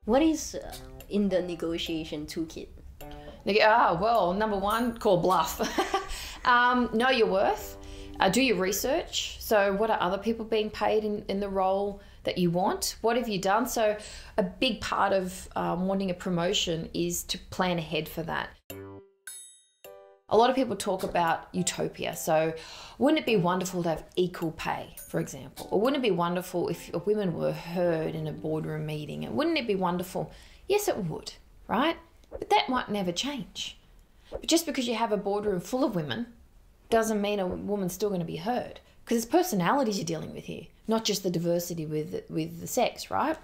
What is in the negotiation toolkit? Well, number one, call bluff. Know your worth. Do your research. So what are other people being paid in the role that you want? What have you done? So a big part of wanting a promotion is to plan ahead for that. A lot of people talk about utopia. So wouldn't it be wonderful to have equal pay, for example? Or wouldn't it be wonderful if women were heard in a boardroom meeting? And wouldn't it be wonderful? Yes, it would, right? But that might never change. But just because you have a boardroom full of women doesn't mean a woman's still going to be heard, because it's personalities you're dealing with here, not just the diversity with the sex, right?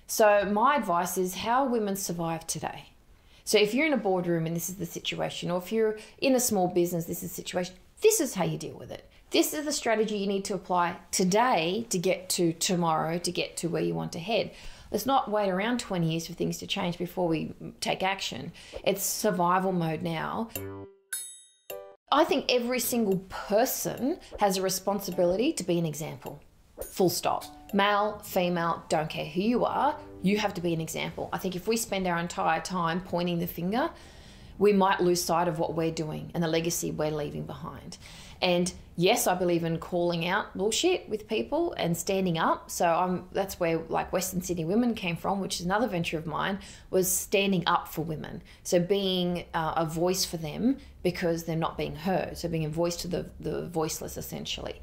So my advice is how women survive today. So if you're in a boardroom and this is the situation, or if you're in a small business, this is the situation, this is how you deal with it. This is the strategy you need to apply today to get to tomorrow, to get to where you want to head. Let's not wait around 20 years for things to change before we take action. It's survival mode now. I think every single person has a responsibility to be an example. Full stop. Male, female, don't care who you are, you have to be an example. I think if we spend our entire time pointing the finger, we might lose sight of what we're doing and the legacy we're leaving behind. And yes, I believe in calling out bullshit with people and standing up. So that's where like Western Sydney Women came from, which is another venture of mine, was standing up for women. So being a voice for them because they're not being heard. So being a voice to the voiceless, essentially.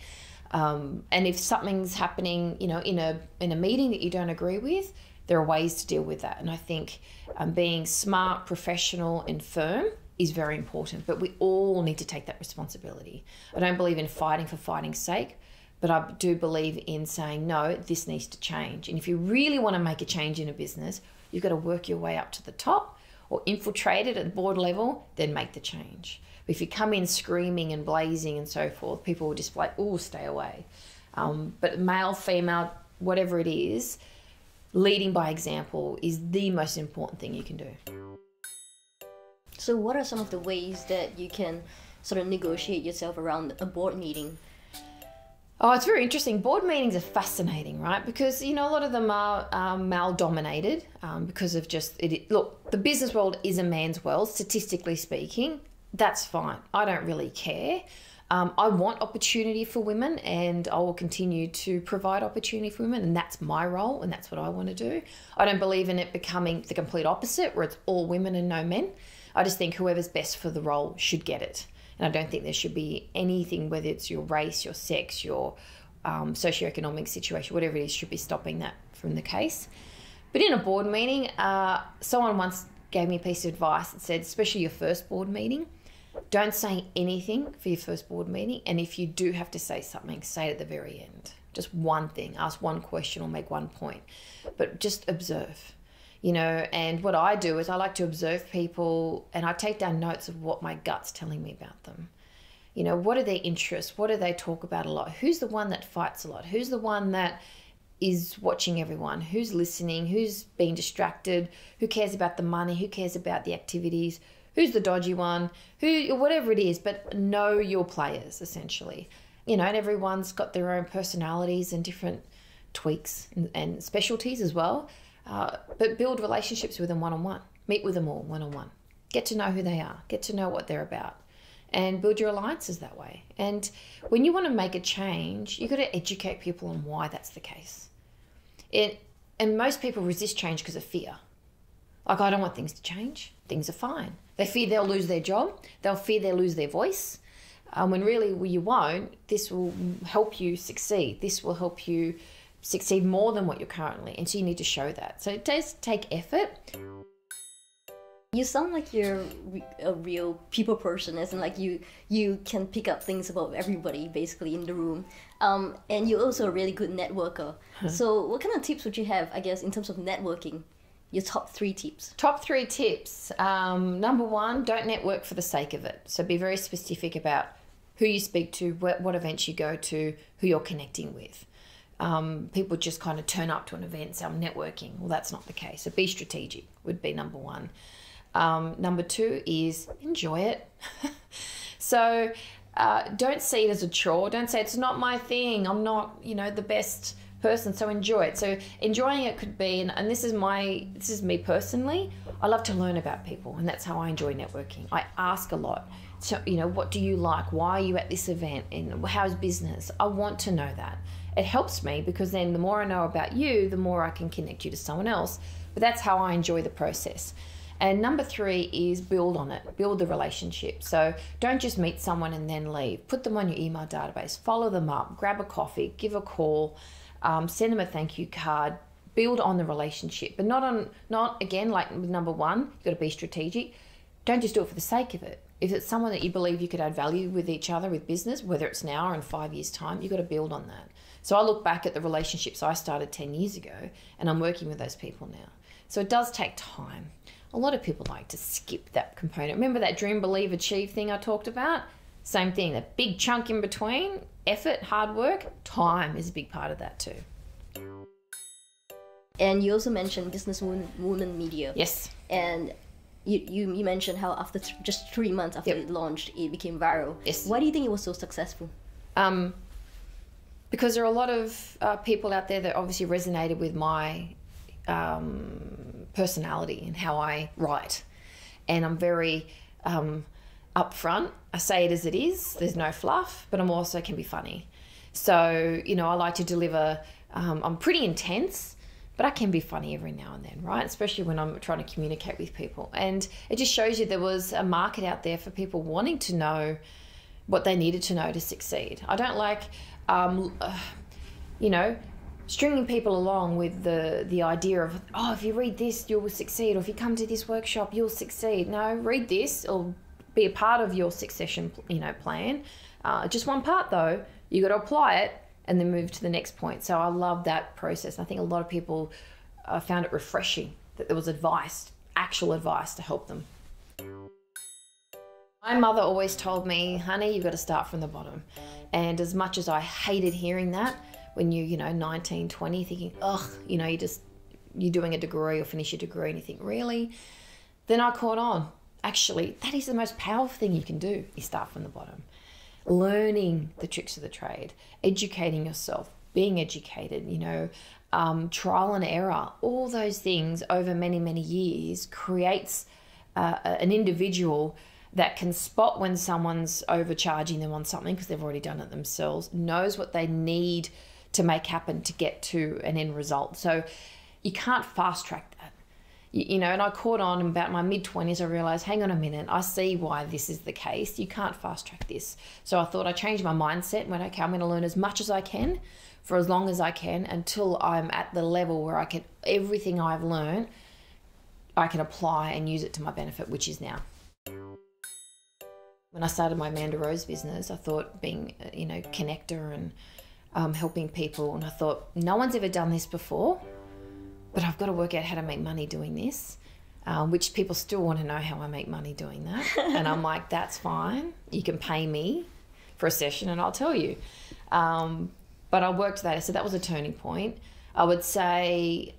And if something's happening, in a meeting that you don't agree with, there are ways to deal with that. And I think being smart, professional, and firm is very important, but we all need to take that responsibility. I don't believe in fighting for fighting's sake, but I do believe in saying, no, this needs to change. And if you really want to make a change in a business, you've got to work your way up to the top or infiltrate it at the board level, then make the change. But if you come in screaming and blazing and so forth, people will just be like, oh, stay away. But male, female, whatever it is, leading by example is the most important thing you can do. So what are some of the ways that you can sort of negotiate yourself around a board meeting? Oh, it's very interesting. Board meetings are fascinating, right? Because, a lot of them are male-dominated because of look, the business world is a man's world, statistically speaking. That's fine. I don't really care. I want opportunity for women, and I will continue to provide opportunity for women, and that's my role, and that's what I want to do. I don't believe in it becoming the complete opposite, where it's all women and no men. I just think whoever's best for the role should get it. And I don't think there should be anything, whether it's your race, your sex, your socioeconomic situation, whatever it is, should be stopping that from the case. But in a board meeting, someone once gave me a piece of advice that said, especially your first board meeting, don't say anything for your first board meeting. And if you do have to say something, say it at the very end. Just one thing, ask one question or make one point. But just observe. And what I do is I like to observe people, and I take down notes of what my gut's telling me about them. What are their interests? What do they talk about a lot? Who's the one that fights a lot? Who's the one that is watching everyone? Who's listening? Who's being distracted? Who cares about the money? Who cares about the activities? Who's the dodgy one? Whatever it is, but know your players, essentially. And everyone's got their own personalities and different tweaks and specialties as well. But build relationships with them one-on-one. Meet with them all one-on-one. Get to know who they are. Get to know what they're about. And build your alliances that way. And when you want to make a change, you've got to educate people on why that's the case. And most people resist change because of fear. Like, I don't want things to change. Things are fine. They fear they'll lose their job. They'll fear they'll lose their voice. When really you won't. This will help you succeed. This will help you succeed more than what you're currently. And so you need to show that. So it does take effort. You sound like you're a real people person, as in like you can pick up things about everybody basically in the room. And you're also a really good networker. So what kind of tips would you have, I guess, in terms of networking? Your top 3 tips. Top 3 tips. Number 1, don't network for the sake of it. So be very specific about who you speak to, what events you go to, who you're connecting with. People just kind of turn up to an event and say, I'm networking. Well, that's not the case. So be strategic would be number 1. Number 2 is enjoy it. So don't see it as a chore. Don't say it's not my thing. I'm not, the best person, so enjoy it. So enjoying it could be, and this is me personally, I love to learn about people, and that's how I enjoy networking. I ask a lot. So, what do you like? Why are you at this event? And how's business? I want to know that. It helps me because then the more I know about you, the more I can connect you to someone else. But that's how I enjoy the process. And number 3 is build on it, build the relationship. So don't just meet someone and then leave. Put them on your email database, follow them up, grab a coffee, give a call, send them a thank you card, build on the relationship. But not again, like with number 1, you've got to be strategic. Don't just do it for the sake of it. If it's someone that you believe you could add value with each other, with business, whether it's now or in 5 years' time, you've got to build on that. So I look back at the relationships I started 10 years ago, and I'm working with those people now. So it does take time. A lot of people like to skip that component. Remember that dream, believe, achieve thing I talked about? Same thing, that big chunk in between, effort, hard work, time is a big part of that too. And you also mentioned businesswoman media. Yes. And you mentioned how after just 3 months after it launched, it became viral. Yes. Why do you think it was so successful? Because there are a lot of people out there that obviously resonated with my personality and how I write. And I'm very upfront. I say it as it is. There's no fluff, but I'm also can be funny. So, I like to deliver. I'm pretty intense, but I can be funny every now and then, right? Especially when I'm trying to communicate with people. And it just shows you there was a market out there for people wanting to know what they needed to know to succeed. I don't like, stringing people along with the idea of, if you read this, you'll succeed. Or if you come to this workshop, you'll succeed. No, read this. It'll be a part of your succession, plan. Just one part though. You got to apply it and then move to the next point. So I love that process. I think a lot of people found it refreshing that there was actual advice to help them. My mother always told me, honey, you've got to start from the bottom. And as much as I hated hearing that, when you're 19, 20, thinking, you're doing a degree or finish your degree and you think, really? Then I caught on. Actually, that is the most powerful thing you can do, is start from the bottom. Learning the tricks of the trade, educating yourself, being educated, trial and error, all those things over many, many years creates an individual that can spot when someone's overcharging them on something because they've already done it themselves, knows what they need to make happen to get to an end result. So you can't fast track that. And I caught on about my mid-20s. I realised, hang on a minute, I see why this is the case. You can't fast track this. So I thought I changed my mindset and went, okay, I'm going to learn as much as I can for as long as I can until I'm at the level where everything I've learned, I can apply and use it to my benefit, which is now. When I started my Amanda Rose business, I thought being, connector and helping people, and I thought, no one's ever done this before, but I've got to work out how to make money doing this, which people still want to know how I make money doing that. And I'm like, that's fine. You can pay me for a session and I'll tell you. But I worked that. So that was a turning point. I would say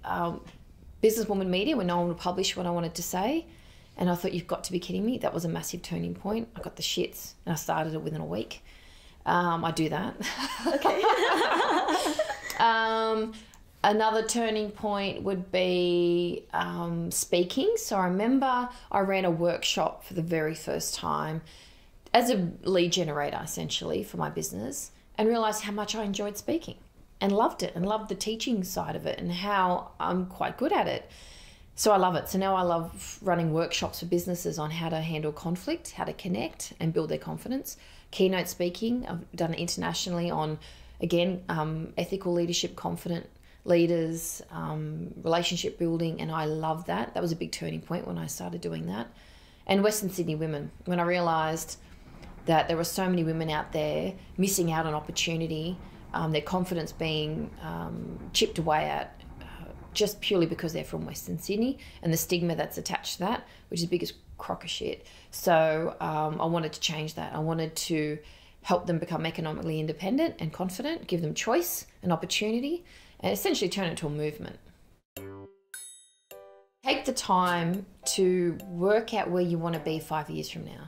businesswoman media, when no one would publish what I wanted to say. And I thought, you've got to be kidding me. That was a massive turning point. I got the shits and I started it within a week. I do that. Okay. Another turning point would be speaking. So I remember I ran a workshop for the very first time as a lead generator, essentially, for my business, and realised how much I enjoyed speaking and loved it and loved the teaching side of it and how I'm quite good at it. So I love it. So now I love running workshops for businesses on how to handle conflict, how to connect and build their confidence. Keynote speaking, I've done it internationally on, again, ethical leadership, confident leaders, relationship building, and I love that. That was a big turning point when I started doing that. And Western Sydney women, when I realised that there were so many women out there missing out on opportunity, their confidence being chipped away at, just purely because they're from Western Sydney and the stigma that's attached to that, which is the biggest crock of shit. So I wanted to change that. I wanted to help them become economically independent and confident, give them choice and opportunity, and essentially turn it into a movement. Take the time to work out where you want to be 5 years from now.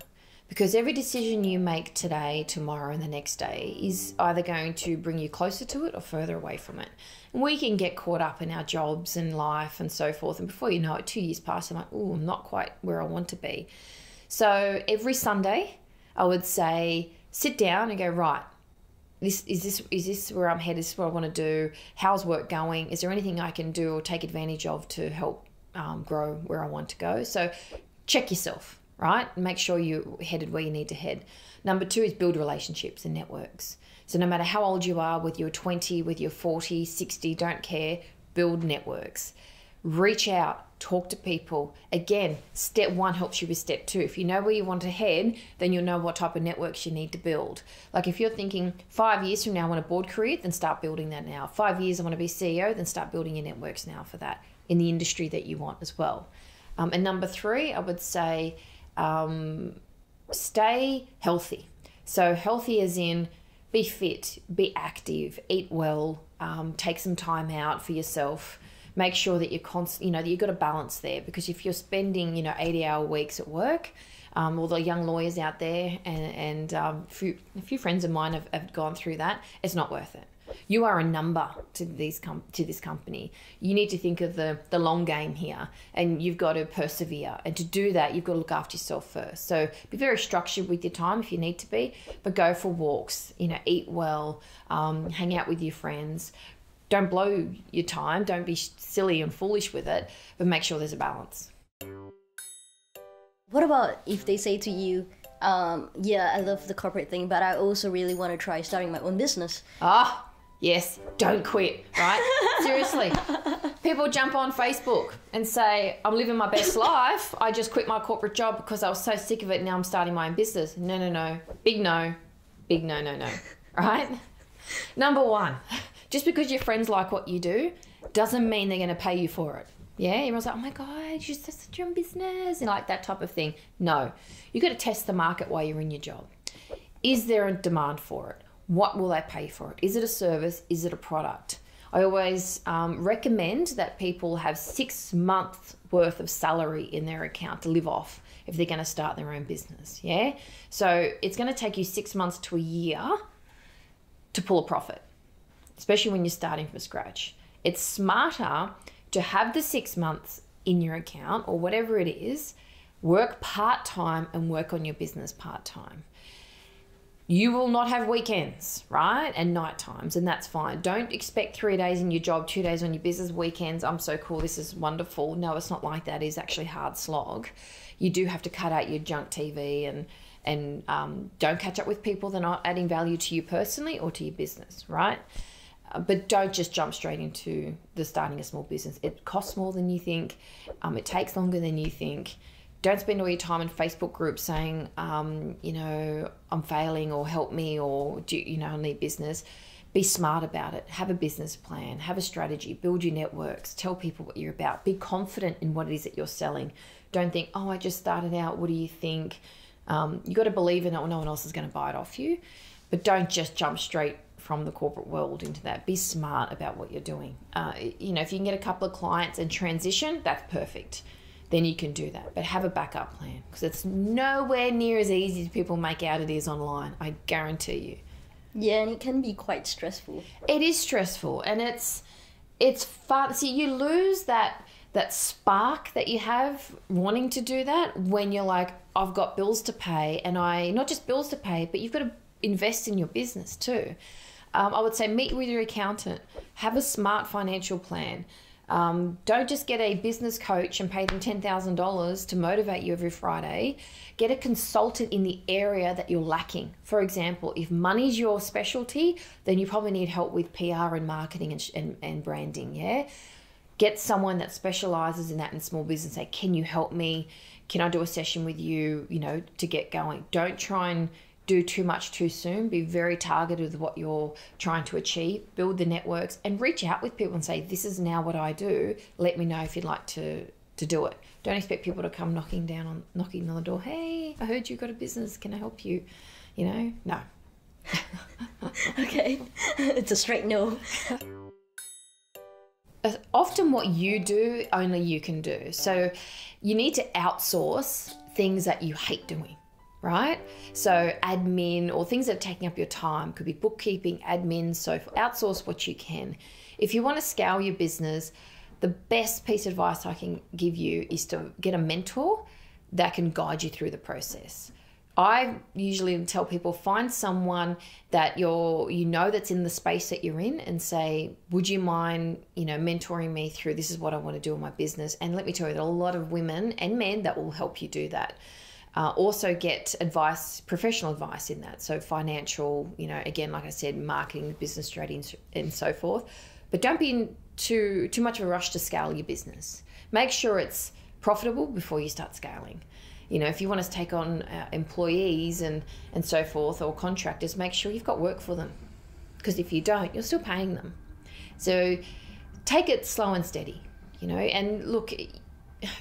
Because every decision you make today, tomorrow, and the next day is either going to bring you closer to it or further away from it. And we can get caught up in our jobs and life and so forth. And before you know it, 2 years pass, I'm like, oh, I'm not quite where I want to be. So every Sunday, I would say, sit down and go, right, is this where I'm headed? Is this what I want to do? How's work going? Is there anything I can do or take advantage of to help grow where I want to go? So check yourself. Right? Make sure you're headed where you need to head. Number 2 is build relationships and networks. So no matter how old you are, whether you're 20, whether you're 40, 60, don't care, build networks. Reach out, talk to people. Again, step 1 helps you with step 2. If you know where you want to head, then you'll know what type of networks you need to build. Like if you're thinking 5 years from now I want a board career, then start building that now. 5 years I want to be CEO, then start building your networks now for that in the industry that you want as well. And number 3, I would say, stay healthy. So healthy as in be fit, be active, eat well, take some time out for yourself. Make sure that you're that you've got a balance there, because if you're spending 80-hour weeks at work, all the young lawyers out there and a few friends of mine have gone through that, it's not worth it. You are a number to this company. You need to think of the long game here, and you've got to persevere. And to do that, you've got to look after yourself first. So be very structured with your time if you need to be, but go for walks, eat well, hang out with your friends. Don't blow your time. Don't be silly and foolish with it, but make sure there's a balance. What about if they say to you, yeah, I love the corporate thing, but I also really want to try starting my own business? Yes, don't quit, right? Seriously. People jump on Facebook and say, I'm living my best life. I just quit my corporate job because I was so sick of it. Now I'm starting my own business. No. Big no. Big no. Right? Number 1, just because your friends like what you do doesn't mean they're going to pay you for it. Yeah, everyone's like, oh my God, you start your own business and like that type of thing. No, you got to test the market while you're in your job. Is there a demand for it? What will they pay for it? Is it a service? Is it a product? I always recommend that people have 6 months worth of salary in their account to live off if they're going to start their own business. Yeah. So it's going to take you 6 months to a year to pull a profit, especially when you're starting from scratch. It's smarter to have the 6 months in your account or whatever it is, work part-time and work on your business part-time. You will not have weekends, right? And night times, and that's fine. Don't expect 3 days in your job, 2 days on your business, weekends. I'm so cool, this is wonderful. No, it's not like that. It's actually hard slog. You do have to cut out your junk TV and don't catch up with people that are not adding value to you personally or to your business, right? But don't just jump straight into the starting a small business. It costs more than you think. It takes longer than you think. Don't spend all your time in Facebook groups saying, I'm failing or help me or, I need business. Be smart about it. Have a business plan. Have a strategy. Build your networks. Tell people what you're about. Be confident in what it is that you're selling. Don't think, I just started out. What do you think? You got to believe in it or no one else is going to buy it off you. But don't just jump straight from the corporate world into that. Be smart about what you're doing. If you can get a couple of clients and transition, that's perfect. Then you can do that. But have a backup plan, because it's nowhere near as easy as people make out it is online. I guarantee you. Yeah, and it can be quite stressful. It is stressful, and it's fun. See, you lose that spark that you have wanting to do that when you're like, I've got bills to pay, and not just bills to pay, but you've got to invest in your business too. I would say meet with your accountant, have a smart financial plan. Don't just get a business coach and pay them $10,000 to motivate you every Friday. Get a consultant in the area that you're lacking. For example, if money's your specialty, then you probably need help with PR and marketing and branding, yeah? Get someone that specializes in that in small business. Say, can you help me? Can I do a session with you, to get going? Don't try and do too much too soon. Be very targeted with what you're trying to achieve. Build the networks and reach out with people and say, this is now what I do. Let me know if you'd like to do it. Don't expect people to come knocking on the door. Hey, I heard you got a business. Can I help you? No. Okay. It's a straight no. Often what you do, only you can do. So you need to outsource things that you hate doing. right? So admin or things that are taking up your time, could be bookkeeping, admin, so forth. Outsource what you can. If you want to scale your business, the best piece of advice I can give you is to get a mentor that can guide you through the process. I usually tell people, find someone that you know that's in the space that you're in, and say, would you mind, mentoring me through, this is what I want to do in my business. And let me tell you that a lot of women and men that will help you do that. Also get advice, professional advice in that. So financial, again, like I said, marketing, business strategy and so forth. But don't be in too much of a rush to scale your business. Make sure it's profitable before you start scaling. If you want to take on employees and so forth, or contractors, make sure you've got work for them. Because if you don't, you're still paying them. So take it slow and steady, and look,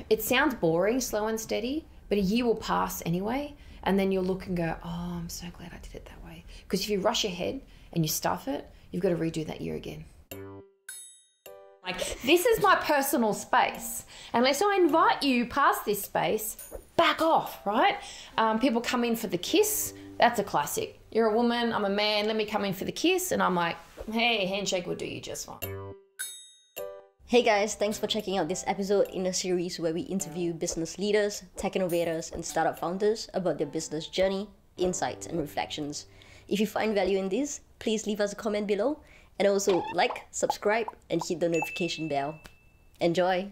it sounds boring, slow and steady, but a year will pass anyway. And then you'll look and go, oh, I'm so glad I did it that way. Because if you rush ahead and you stuff it, you've got to redo that year again. Like, this is my personal space. Unless I invite you past this space, back off, right? People come in for the kiss. That's a classic. You're a woman, I'm a man, let me come in for the kiss. And I'm like, hey, handshake will do you just fine. Hey guys, thanks for checking out this episode in a series where we interview business leaders, tech innovators, and startup founders about their business journey, insights, and reflections. If you find value in this, please leave us a comment below. And also like, subscribe, and hit the notification bell. Enjoy!